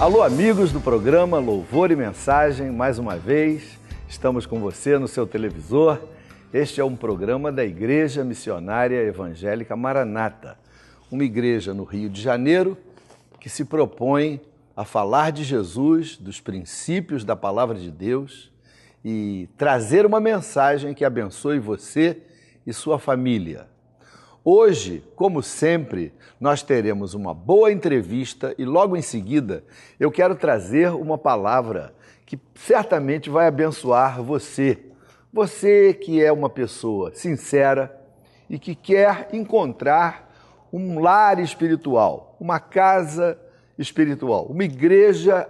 Alô, amigos do programa Louvor e Mensagem, mais uma vez, estamos com você no seu televisor. Este é um programa da Igreja Missionária Evangélica Maranata, uma igreja no Rio de Janeiro que se propõe a falar de Jesus, dos princípios da Palavra de Deus e trazer uma mensagem que abençoe você e sua família. Hoje, como sempre, nós teremos uma boa entrevista e logo em seguida eu quero trazer uma palavra que certamente vai abençoar você. Você que é uma pessoa sincera e que quer encontrar um lar espiritual, uma casa espiritual, uma igreja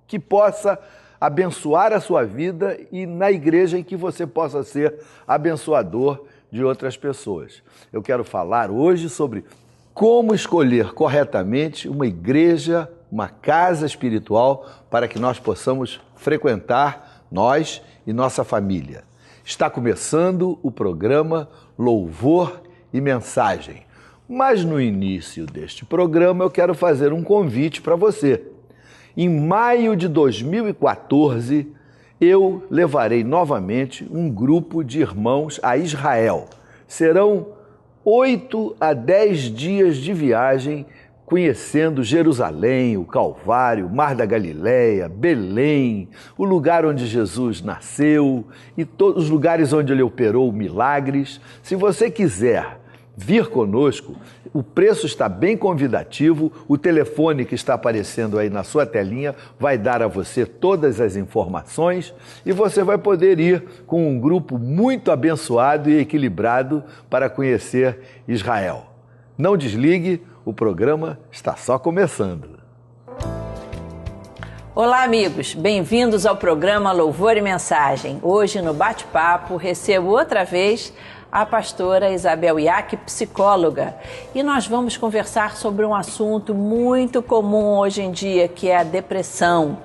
que possa abençoar a sua vida e na igreja em que você possa ser abençoador de outras pessoas. Eu quero falar hoje sobre como escolher corretamente uma igreja, uma casa espiritual para que nós possamos frequentar, nós e nossa família. Está começando o programa Louvor e Mensagem. Mas no início deste programa eu quero fazer um convite para você. Em maio de 2014, eu levarei novamente um grupo de irmãos a Israel. Serão 8 a 10 dias de viagem conhecendo Jerusalém, o Calvário, Mar da Galileia, Belém, o lugar onde Jesus nasceu e todos os lugares onde ele operou milagres. Se você quiser vir conosco, o preço está bem convidativo, o telefone que está aparecendo aí na sua telinha vai dar a você todas as informações e você vai poder ir com um grupo muito abençoado e equilibrado para conhecer Israel. Não desligue, o programa está só começando. Olá, amigos, bem-vindos ao programa Louvor e Mensagem. Hoje no bate-papo recebo outra vez a pastora Isabel Iac, psicóloga, e nós vamos conversar sobre um assunto muito comum hoje em dia, que é a depressão.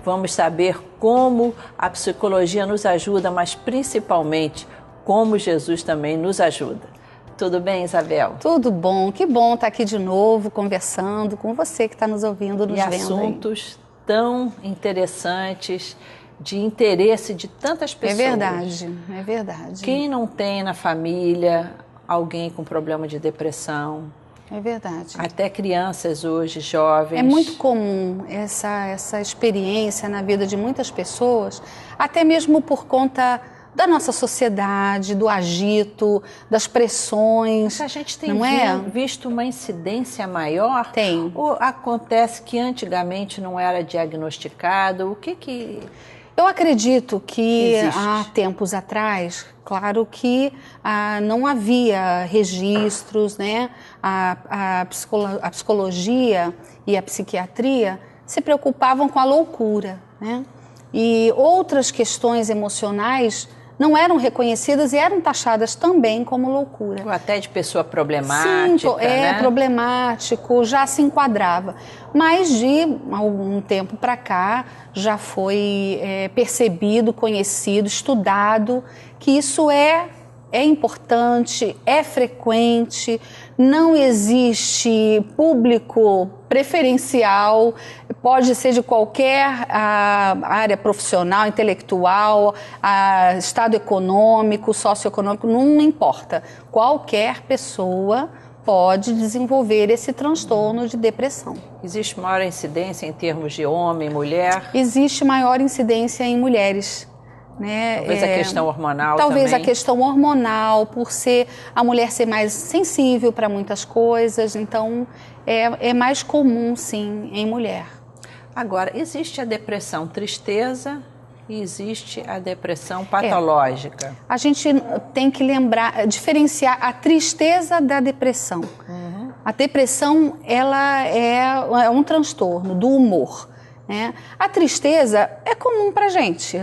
Vamos saber como a psicologia nos ajuda, mas principalmente como Jesus também nos ajuda. Tudo bem, Isabel? Tudo bom, que bom estar aqui de novo, conversando com você que está nos ouvindo, nos vendo. E assuntos tão interessantes, de interesse de tantas pessoas. É verdade, é verdade. Quem não tem na família alguém com problema de depressão? É verdade. Até crianças hoje, jovens. É muito comum essa experiência na vida de muitas pessoas, até mesmo por conta da nossa sociedade, do agito, das pressões. Mas a gente tem visto uma incidência maior? Tem. Ou acontece que antigamente não era diagnosticado? O que... Eu acredito que há tempos atrás, claro que não havia registros, né? A psicologia e a psiquiatria se preocupavam com a loucura, né? E outras questões emocionais não eram reconhecidas e eram taxadas também como loucura. Ou até de pessoa problemática, sim, né? Problemático, já se enquadrava. Mas de algum tempo para cá já foi percebido, conhecido, estudado que isso é importante, é frequente, não existe público preferencial, pode ser de qualquer área profissional, intelectual, estado econômico, socioeconômico, não importa. Qualquer pessoa pode desenvolver esse transtorno de depressão. Existe maior incidência em termos de homem, mulher? Existe maior incidência em mulheres. Né? Talvez a questão hormonal talvez também. A questão hormonal, por a mulher ser mais sensível para muitas coisas, então é mais comum, sim, em mulher. Agora, existe a depressão tristeza e existe a depressão patológica. A gente tem que diferenciar a tristeza da depressão. Uhum. A depressão, ela é um transtorno do humor. Né? A tristeza é comum para a gente.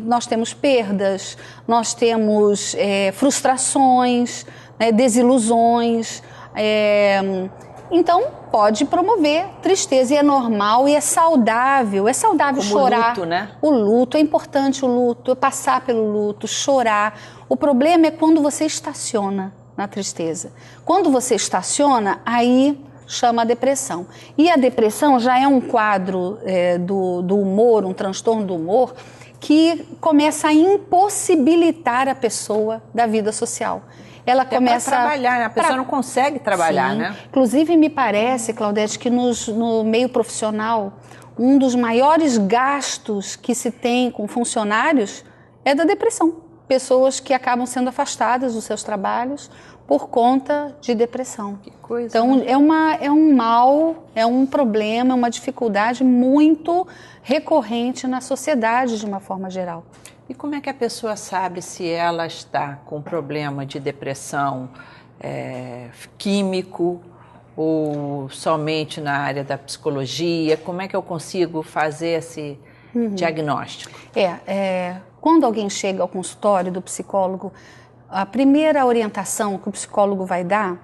Nós temos perdas, nós temos frustrações, né, desilusões. Então, pode promover tristeza e é normal e é saudável. É saudável como chorar. Luto, né? O luto, é importante o luto, passar pelo luto, chorar. O problema é quando você estaciona na tristeza. Quando você estaciona, aí chama a depressão. E a depressão já é um quadro do humor, um transtorno do humor, que começa a impossibilitar a pessoa da vida social. Ela até começa a trabalhar, né? A pessoa não consegue trabalhar, Sim. né? Inclusive, me parece, Claudete, que no meio profissional, um dos maiores gastos que se tem com funcionários é da depressão. Pessoas que acabam sendo afastadas dos seus trabalhos por conta de depressão. Que coisa. Então, é um mal, é um problema, é uma dificuldade muito recorrente na sociedade de uma forma geral. E como é que a pessoa sabe se ela está com problema de depressão químico ou somente na área da psicologia? Como é que eu consigo fazer esse diagnóstico? Quando alguém chega ao consultório do psicólogo, a primeira orientação que o psicólogo vai dar,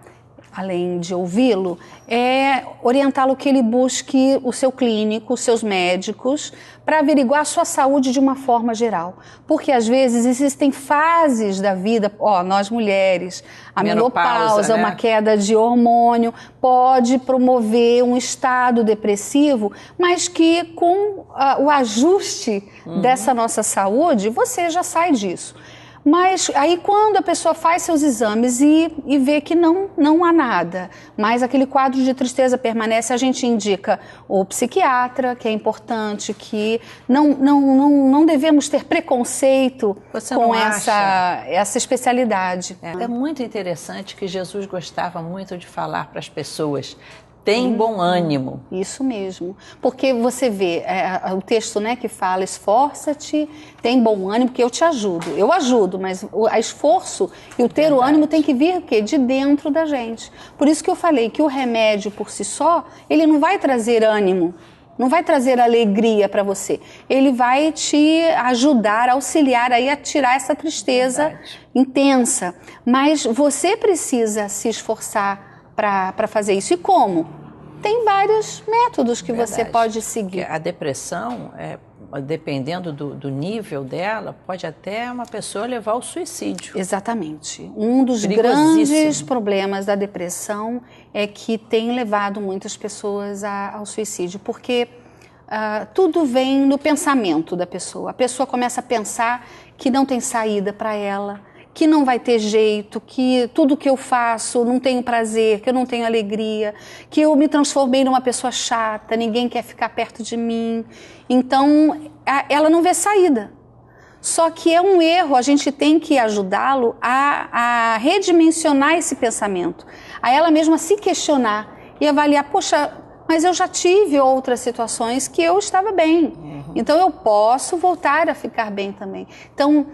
além de ouvi-lo, é orientá-lo que ele busque o seu clínico, os seus médicos, para averiguar a sua saúde de uma forma geral. Porque às vezes existem fases da vida, nós mulheres, a menopausa, né? Uma queda de hormônio, pode promover um estado depressivo, mas que com o ajuste dessa nossa saúde, você já sai disso. Mas aí quando a pessoa faz seus exames e vê que não há nada, mas aquele quadro de tristeza permanece, a gente indica o psiquiatra, que é importante, que não devemos ter preconceito com essa especialidade. É muito interessante que Jesus gostava muito de falar para as pessoas: tem bom ânimo. Isso mesmo. Porque você vê o texto, né, que fala: esforça-te, tem bom ânimo, que eu te ajudo. Eu ajudo, mas o esforço e o ter o ânimo tem que vir de dentro da gente. Por isso que eu falei que o remédio por si só, ele não vai trazer ânimo, não vai trazer alegria para você. Ele vai te ajudar, auxiliar aí a tirar essa tristeza intensa. Mas você precisa se esforçar para fazer isso. E como? Tem vários métodos que você pode seguir. A depressão, dependendo do nível dela, pode até uma pessoa levar ao suicídio. Exatamente. Um dos grandes problemas da depressão é que tem levado muitas pessoas ao suicídio, porque tudo vem no pensamento da pessoa. A pessoa começa a pensar que não tem saída para ela, que não vai ter jeito, que tudo que eu faço não tenho prazer, que eu não tenho alegria, que eu me transformei numa pessoa chata, ninguém quer ficar perto de mim. Então, ela não vê saída. Só que é um erro, a gente tem que ajudá-lo a redimensionar esse pensamento, a ela mesma se questionar e avaliar: poxa, mas eu já tive outras situações que eu estava bem, então eu posso voltar a ficar bem também. Então,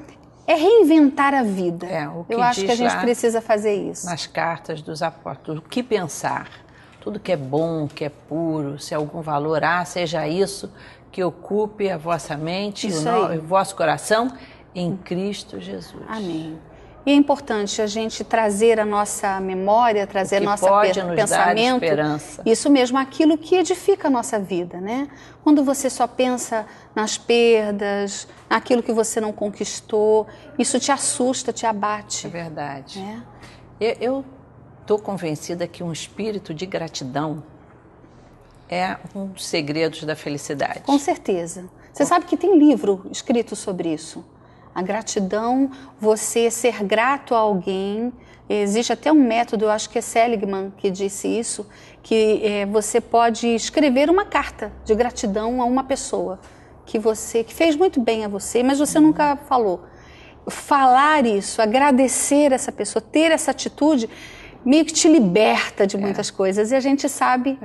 é reinventar a vida. Eu acho que a gente precisa fazer isso. Nas cartas dos apóstolos, o que pensar? Tudo que é bom, que é puro, se algum valor há, seja isso que ocupe a vossa mente e o vosso coração em Cristo Jesus. Amém. E é importante a gente trazer a nossa memória, trazer nosso pensamento. Esperança. Isso mesmo, aquilo que edifica a nossa vida, né? Quando você só pensa nas perdas, naquilo que você não conquistou, isso te assusta, te abate. É verdade. Eu estou convencida que um espírito de gratidão é um dos segredos da felicidade. Com certeza. Você sabe que tem livro escrito sobre isso. A gratidão, você ser grato a alguém. Existe até um método, eu acho que é Seligman que disse isso, que você pode escrever uma carta de gratidão a uma pessoa que fez muito bem a você, mas você nunca falou. Falar isso, agradecer essa pessoa, ter essa atitude, meio que te liberta de muitas coisas. E a gente sabe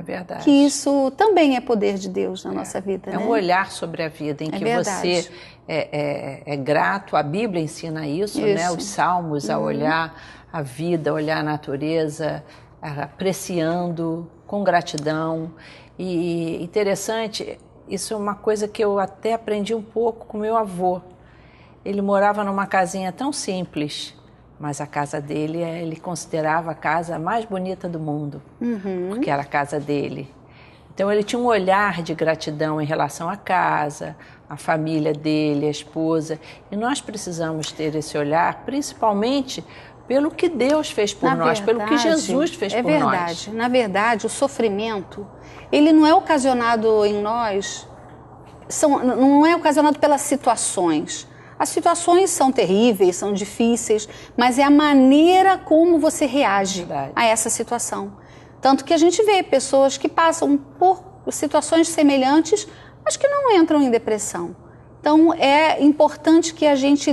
que isso também é poder de Deus na nossa vida. É um olhar sobre a vida em que você é grato. A Bíblia ensina isso, né? Os salmos, a olhar a vida, a olhar a natureza, apreciando com gratidão. E interessante, isso é uma coisa que eu até aprendi um pouco com meu avô. Ele morava numa casinha tão simples, mas a casa dele, ele considerava a casa mais bonita do mundo, porque era a casa dele. Então ele tinha um olhar de gratidão em relação à casa, à família dele, à esposa. E nós precisamos ter esse olhar, principalmente pelo que Deus fez por nós, pelo que Jesus fez por nós. É verdade. Na verdade, o sofrimento, ele não é ocasionado em nós, não é ocasionado pelas situações. As situações são terríveis, são difíceis, mas é a maneira como você reage a essa situação. Tanto que a gente vê pessoas que passam por situações semelhantes, mas que não entram em depressão. Então, é importante que a gente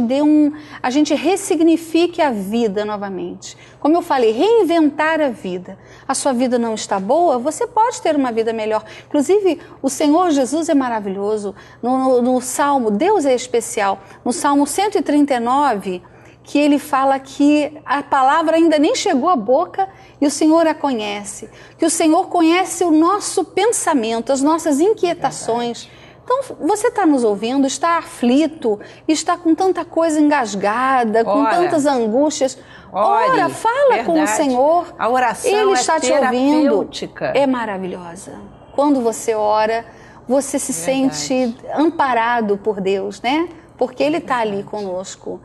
ressignifique a vida novamente. Como eu falei, reinventar a vida. A sua vida não está boa, você pode ter uma vida melhor. Inclusive, o Senhor Jesus é maravilhoso. No Salmo, Deus é especial. No Salmo 139, que ele fala que a palavra ainda nem chegou à boca e o Senhor a conhece. Que o Senhor conhece o nosso pensamento, as nossas inquietações. Então, você está nos ouvindo, está aflito, está com tanta coisa engasgada, com tantas angústias. Ora, fala com o Senhor. A oração Ele está te ouvindo. É maravilhosa. Quando você ora, você se sente amparado por Deus, né? Porque Ele está ali conosco.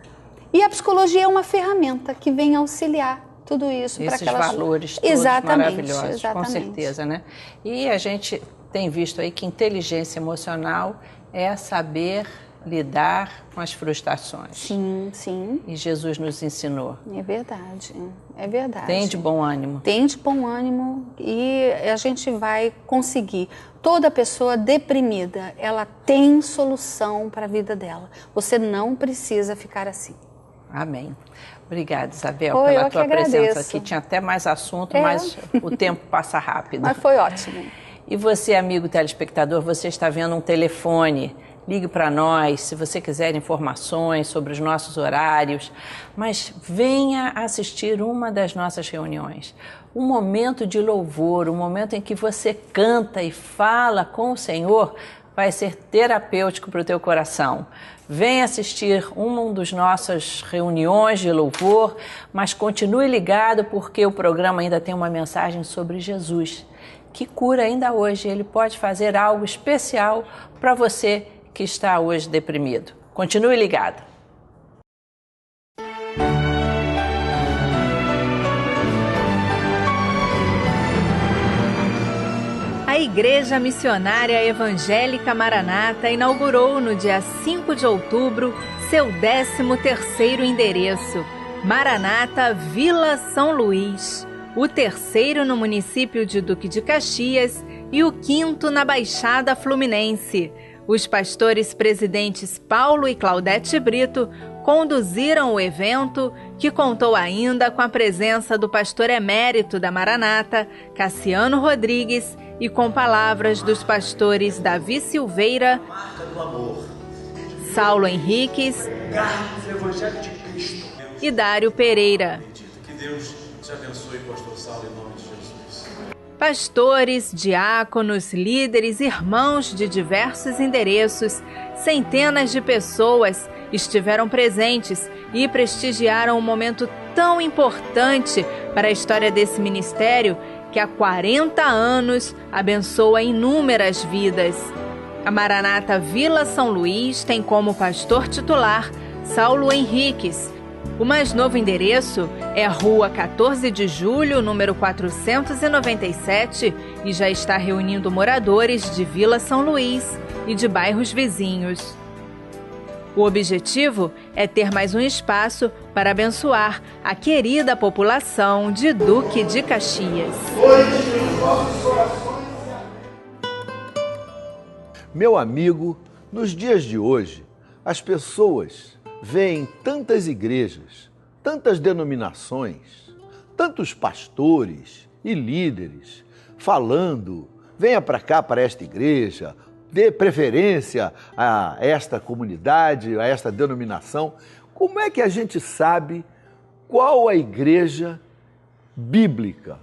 E a psicologia é uma ferramenta que vem auxiliar tudo isso. Esses valores todos maravilhosos, com certeza, né? E a gente tem visto aí que inteligência emocional é saber lidar com as frustrações. Sim, sim. E Jesus nos ensinou. É verdade, é verdade. Tem de bom ânimo. Tem de bom ânimo e a gente vai conseguir. Toda pessoa deprimida, ela tem solução para a vida dela. Você não precisa ficar assim. Amém. Obrigada, Isabel, pela tua presença aqui. Tinha até mais assunto, mas o tempo passa rápido. Mas foi ótimo. E você, amigo telespectador, você está vendo um telefone. Ligue para nós se você quiser informações sobre os nossos horários, mas venha assistir uma das nossas reuniões. Um momento de louvor, um momento em que você canta e fala com o Senhor, vai ser terapêutico para o teu coração. Venha assistir uma das nossas reuniões de louvor, mas continue ligado porque o programa ainda tem uma mensagem sobre Jesus, que cura ainda hoje. Ele pode fazer algo especial para você que está hoje deprimido. Continue ligado. A Igreja Missionária Evangélica Maranata inaugurou no dia 5 de outubro seu 13º endereço, Maranata Vila São Luís, o 3º no município de Duque de Caxias e o 5º na Baixada Fluminense. Os pastores presidentes Paulo e Claudete Brito conduziram o evento, que contou ainda com a presença do pastor emérito da Maranata, Cassiano Rodrigues, e com palavras dos pastores Davi Silveira, Saulo Henriques e Dário Pereira. Que Deus te abençoe, pastor Saulo, em nome de Jesus. Pastores, diáconos, líderes, irmãos de diversos endereços, centenas de pessoas estiveram presentes e prestigiaram um momento tão importante para a história desse ministério que há 40 anos abençoa inúmeras vidas. A Maranata Vila São Luís tem como pastor titular Saulo Henriques. O mais novo endereço é a Rua 14 de Julho, número 497, e já está reunindo moradores de Vila São Luís e de bairros vizinhos. O objetivo é ter mais um espaço para abençoar a querida população de Duque de Caxias. Meu amigo, nos dias de hoje, as pessoas veem tantas igrejas, tantas denominações, tantos pastores e líderes falando, venha para cá, para esta igreja, dê preferência a esta comunidade, a esta denominação. Como é que a gente sabe qual a igreja bíblica?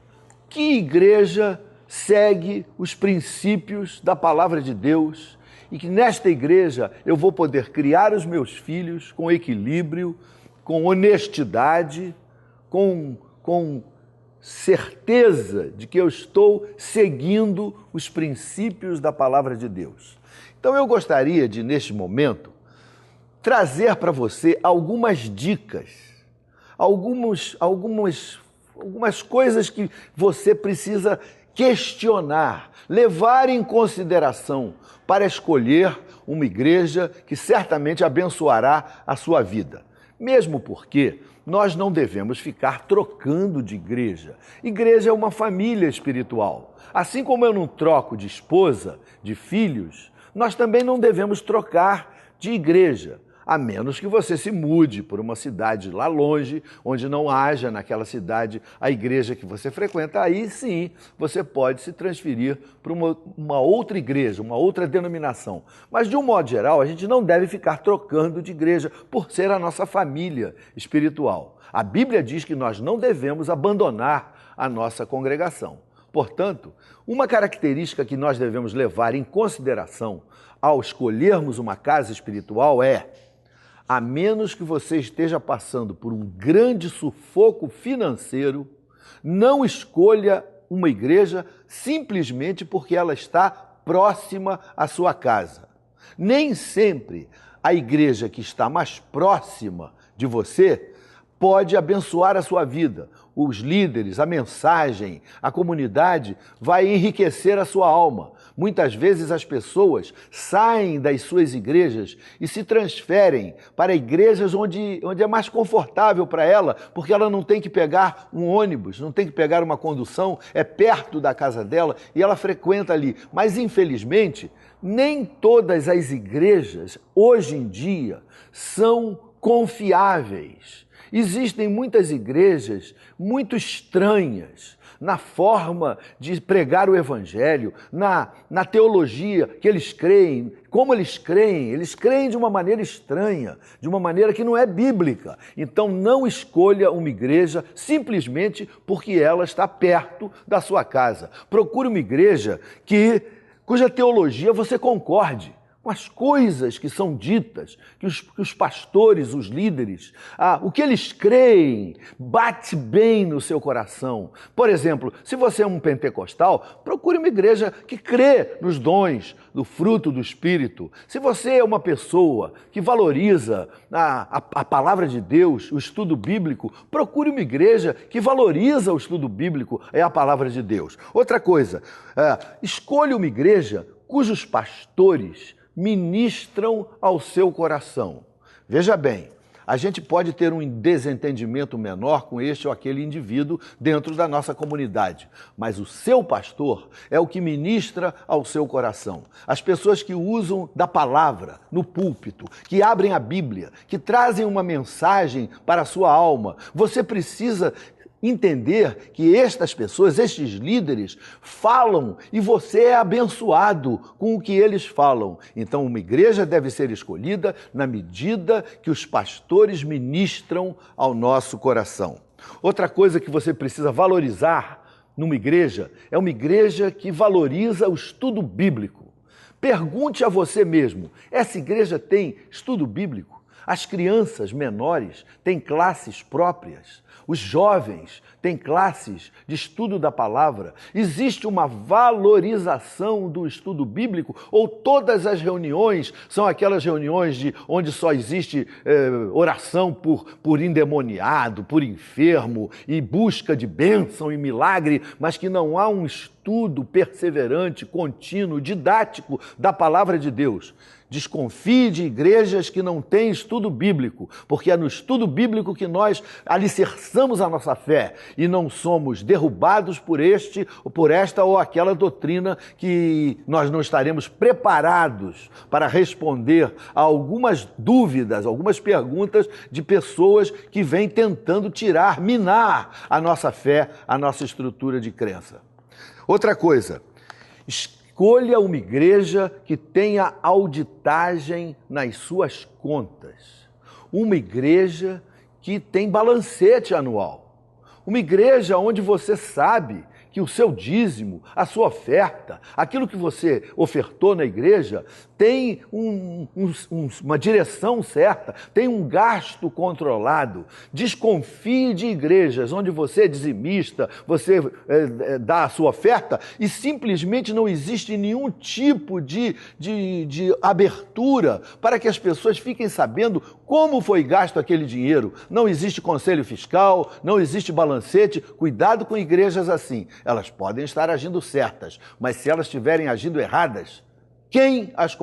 Que igreja segue os princípios da palavra de Deus e que nesta igreja eu vou poder criar os meus filhos com equilíbrio, com honestidade, com certeza de que eu estou seguindo os princípios da palavra de Deus. Então eu gostaria de, neste momento, trazer para você algumas dicas algumas coisas que você precisa questionar, levar em consideração para escolher uma igreja que certamente abençoará a sua vida. Mesmo porque nós não devemos ficar trocando de igreja. Igreja é uma família espiritual. Assim como eu não troco de esposa, de filhos, nós também não devemos trocar de igreja, a menos que você se mude por uma cidade lá longe, onde não haja naquela cidade a igreja que você frequenta. Aí sim, você pode se transferir para uma outra igreja, uma outra denominação. Mas de um modo geral, a gente não deve ficar trocando de igreja por ser a nossa família espiritual. A Bíblia diz que nós não devemos abandonar a nossa congregação. Portanto, uma característica que nós devemos levar em consideração ao escolhermos uma casa espiritual é: a menos que você esteja passando por um grande sufoco financeiro, não escolha uma igreja simplesmente porque ela está próxima à sua casa. Nem sempre a igreja que está mais próxima de você pode abençoar a sua vida. Os líderes, a mensagem, a comunidade vai enriquecer a sua alma. Muitas vezes as pessoas saem das suas igrejas e se transferem para igrejas onde é mais confortável para ela, porque ela não tem que pegar um ônibus, não tem que pegar uma condução, é perto da casa dela e ela frequenta ali. Mas, infelizmente, nem todas as igrejas, hoje em dia, são confiáveis. Existem muitas igrejas muito estranhas na forma de pregar o evangelho, na teologia que eles creem, como eles creem de uma maneira estranha, de uma maneira que não é bíblica. Então não escolha uma igreja simplesmente porque ela está perto da sua casa. Procure uma igreja cuja teologia você concorde com as coisas que são ditas, que os pastores, os líderes, o que eles creem, bate bem no seu coração. Por exemplo, se você é um pentecostal, procure uma igreja que crê nos dons, do fruto do Espírito. Se você é uma pessoa que valoriza a palavra de Deus, o estudo bíblico, procure uma igreja que valoriza o estudo bíblico, é a palavra de Deus. Outra coisa, escolha uma igreja cujos pastores ministram ao seu coração. Veja bem, a gente pode ter um desentendimento menor com este ou aquele indivíduo dentro da nossa comunidade, mas o seu pastor é o que ministra ao seu coração. As pessoas que usam da palavra no púlpito, que abrem a Bíblia, que trazem uma mensagem para a sua alma, você precisa entender que estas pessoas, estes líderes, falam e você é abençoado com o que eles falam. Então, uma igreja deve ser escolhida na medida que os pastores ministram ao nosso coração. Outra coisa que você precisa valorizar numa igreja é uma igreja que valoriza o estudo bíblico. Pergunte a você mesmo: essa igreja tem estudo bíblico? As crianças menores têm classes próprias. Os jovens têm classes de estudo da palavra. Existe uma valorização do estudo bíblico? Ou todas as reuniões são aquelas reuniões onde só existe oração por endemoniado, por enfermo e busca de bênção e milagre, mas que não há um estudo perseverante, contínuo, didático da palavra de Deus? Desconfie de igrejas que não têm estudo bíblico, porque é no estudo bíblico que nós alicerçamos a nossa fé e não somos derrubados por esta ou aquela doutrina que nós não estaremos preparados para responder a algumas dúvidas, algumas perguntas de pessoas que vêm tentando minar a nossa fé, a nossa estrutura de crença. Outra coisa, escolha uma igreja que tenha auditagem nas suas contas. Uma igreja que tem balancete anual. Uma igreja onde você sabe que o seu dízimo, a sua oferta, aquilo que você ofertou na igreja, tem uma direção certa, tem um gasto controlado. Desconfie de igrejas onde você é dizimista, você dá a sua oferta e simplesmente não existe nenhum tipo de abertura para que as pessoas fiquem sabendo como foi gasto aquele dinheiro. Não existe conselho fiscal, não existe balancete. Cuidado com igrejas assim. Elas podem estar agindo certas, mas se elas estiverem agindo erradas, quem as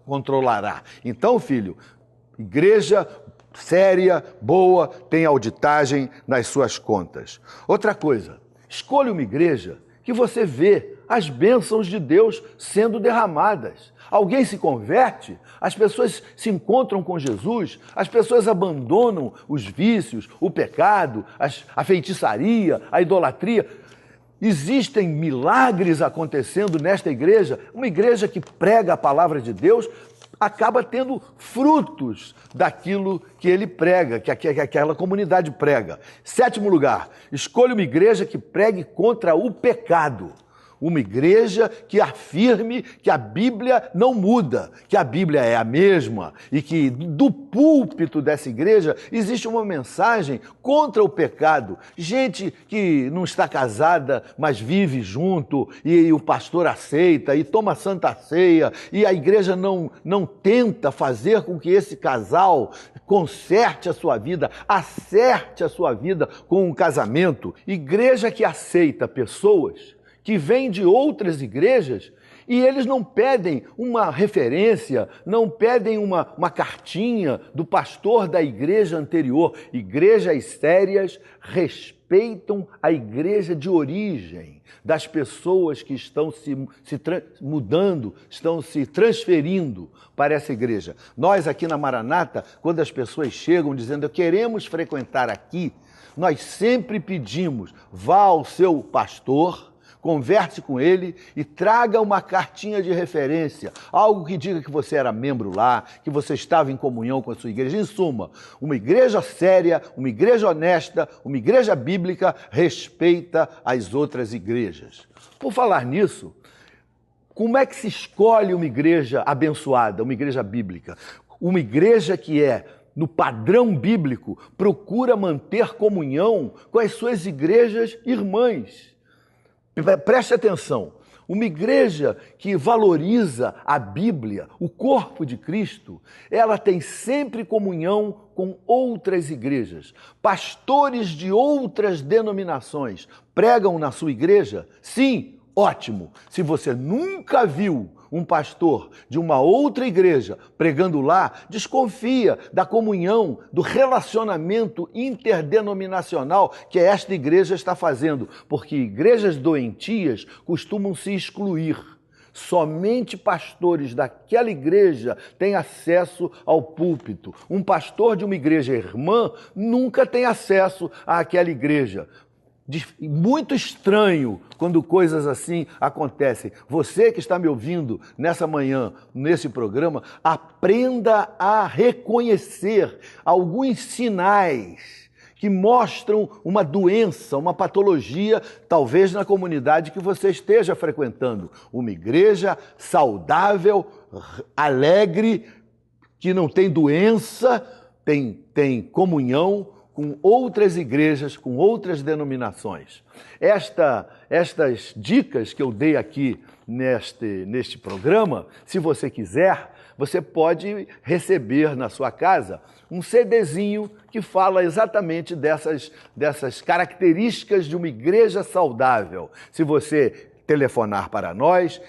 controlará? Então, filho, igreja séria, boa, tem auditagem nas suas contas. Outra coisa, escolha uma igreja que você vê as bênçãos de Deus sendo derramadas. Alguém se converte, as pessoas se encontram com Jesus, as pessoas abandonam os vícios, o pecado, a feitiçaria, a idolatria. Existem milagres acontecendo nesta igreja. Uma igreja que prega a palavra de Deus acaba tendo frutos daquilo que ele prega, que aquela comunidade prega. 7º lugar, escolha uma igreja que pregue contra o pecado. Uma igreja que afirme que a Bíblia não muda, que a Bíblia é a mesma e que do púlpito dessa igreja existe uma mensagem contra o pecado. Gente que não está casada, mas vive junto e o pastor aceita e toma santa ceia e a igreja não tenta fazer com que esse casal conserte a sua vida, acerte a sua vida com um casamento. Igreja que aceita pessoas que vêm de outras igrejas e eles não pedem uma referência, não pedem uma cartinha do pastor da igreja anterior. Igrejas sérias respeitam a igreja de origem das pessoas que estão mudando, estão se transferindo para essa igreja. Nós aqui na Maranata, quando as pessoas chegam dizendo queremos frequentar aqui, nós sempre pedimos, vá ao seu pastor, converse com ele e traga uma cartinha de referência, algo que diga que você era membro lá, que você estava em comunhão com a sua igreja. Em suma, uma igreja séria, uma igreja honesta, uma igreja bíblica respeita as outras igrejas. Por falar nisso, como é que se escolhe uma igreja abençoada, uma igreja bíblica? Uma igreja que no padrão bíblico, procura manter comunhão com as suas igrejas irmãs. Preste atenção, uma igreja que valoriza a Bíblia, o corpo de Cristo, ela tem sempre comunhão com outras igrejas. Pastores de outras denominações pregam na sua igreja? Sim, ótimo. Se você nunca viu um pastor de uma outra igreja pregando lá, desconfia da comunhão, do relacionamento interdenominacional que esta igreja está fazendo, porque igrejas doentias costumam se excluir. Somente pastores daquela igreja têm acesso ao púlpito. Um pastor de uma igreja irmã nunca tem acesso àquela igreja. Muito estranho quando coisas assim acontecem. Você que está me ouvindo nessa manhã, nesse programa, aprenda a reconhecer alguns sinais que mostram uma doença, uma patologia, talvez na comunidade que você esteja frequentando. Uma igreja saudável, alegre, que não tem doença, tem comunhão com outras igrejas, com outras denominações. Estas dicas que eu dei aqui neste programa, se você quiser, você pode receber na sua casa um CDzinho que fala exatamente dessas características de uma igreja saudável. Se você telefonar para nós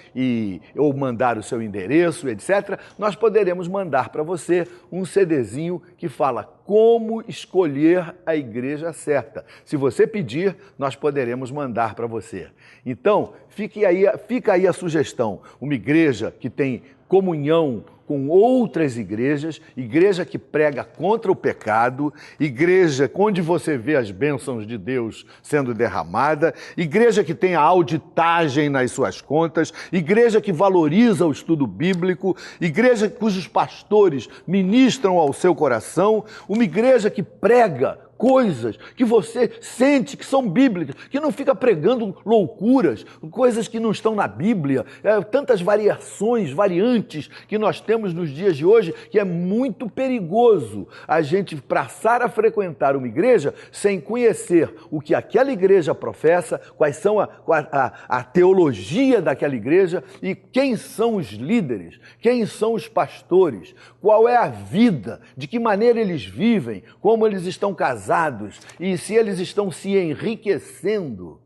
ou mandar o seu endereço, etc., nós poderemos mandar para você um CDzinho que fala como escolher a igreja certa. Se você pedir, nós poderemos mandar para você. Então, fica aí a sugestão. Uma igreja que tem comunhão com outras igrejas, igreja que prega contra o pecado, igreja onde você vê as bênçãos de Deus sendo derramada, igreja que tem a auditagem nas suas contas, igreja que valoriza o estudo bíblico, igreja cujos pastores ministram ao seu coração, uma igreja que prega coisas que você sente que são bíblicas, que não fica pregando loucuras, coisas que não estão na Bíblia, tantas variantes que nós temos nos dias de hoje, que é muito perigoso a gente passar a frequentar uma igreja sem conhecer o que aquela igreja professa, quais são a teologia daquela igreja e quem são os líderes, quem são os pastores, qual é a vida, de que maneira eles vivem, como eles estão casados e se eles estão se enriquecendo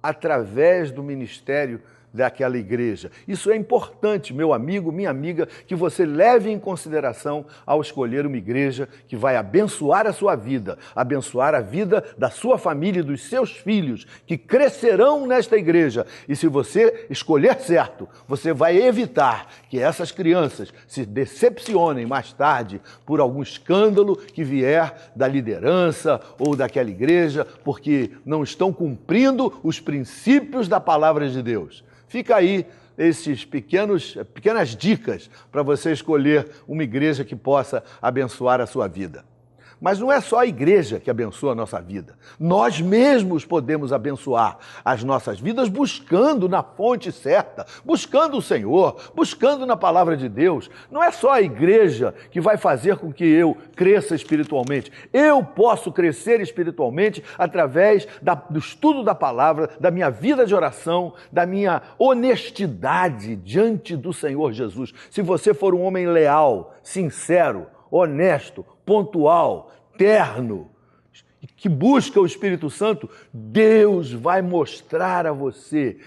através do ministério daquela igreja. Isso é importante, meu amigo, minha amiga, que você leve em consideração ao escolher uma igreja que vai abençoar a sua vida, abençoar a vida da sua família e dos seus filhos, que crescerão nesta igreja. E se você escolher certo, você vai evitar que essas crianças se decepcionem mais tarde por algum escândalo que vier da liderança ou daquela igreja, porque não estão cumprindo os princípios da palavra de Deus. Fica aí esses pequenas dicas para você escolher uma igreja que possa abençoar a sua vida. Mas não é só a igreja que abençoa a nossa vida. Nós mesmos podemos abençoar as nossas vidas buscando na fonte certa, buscando o Senhor, buscando na palavra de Deus. Não é só a igreja que vai fazer com que eu cresça espiritualmente. Eu posso crescer espiritualmente através do estudo da palavra, da minha vida de oração, da minha honestidade diante do Senhor Jesus. Se você for um homem leal, sincero, honesto, pontual, terno, que busca o Espírito Santo, Deus vai mostrar a você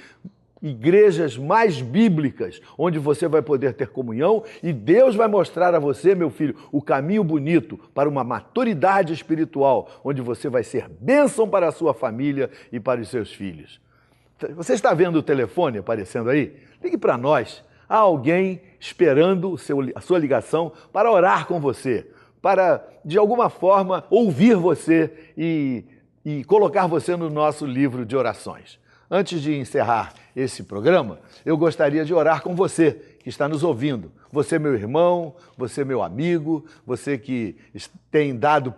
igrejas mais bíblicas, onde você vai poder ter comunhão, e Deus vai mostrar a você, meu filho, o caminho bonito para uma maturidade espiritual, onde você vai ser bênção para a sua família e para os seus filhos. Você está vendo o telefone aparecendo aí? Ligue para nós. Há alguém esperando a sua ligação para orar com você, para, de alguma forma, ouvir você e colocar você no nosso livro de orações. Antes de encerrar esse programa, eu gostaria de orar com você que está nos ouvindo. Você, meu irmão, você, meu amigo, você que tem dado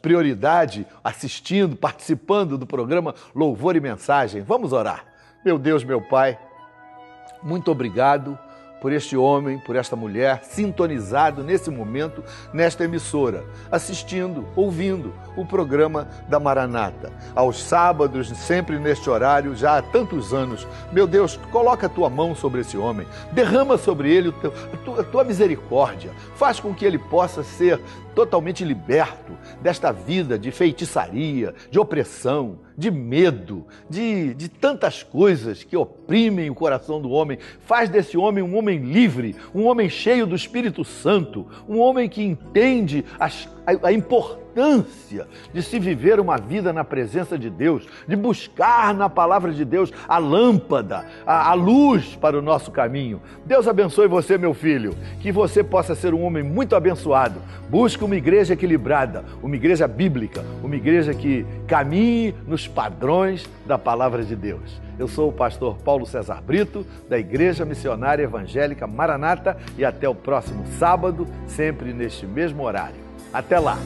prioridade assistindo, participando do programa Louvor e Mensagem. Vamos orar. Meu Deus, meu Pai, muito obrigado por este homem, por esta mulher, sintonizado nesse momento, nesta emissora, assistindo, ouvindo o programa da Maranata. Aos sábados, sempre neste horário, já há tantos anos. Meu Deus, coloca a tua mão sobre esse homem, derrama sobre ele a tua misericórdia, faz com que ele possa ser totalmente liberto desta vida de feitiçaria, de opressão, de medo, de tantas coisas que oprimem o coração do homem. Faz desse homem um homem livre, um homem cheio do Espírito Santo, um homem que entende a importância de se viver uma vida na presença de Deus, de buscar na palavra de Deus a lâmpada, a luz para o nosso caminho. Deus abençoe você, meu filho, que você possa ser um homem muito abençoado. Busque uma igreja equilibrada, uma igreja bíblica, uma igreja que caminhe nos padrões da palavra de Deus. Eu sou o pastor Paulo César Brito, da Igreja Missionária Evangélica Maranata, e até o próximo sábado, sempre neste mesmo horário. Até lá!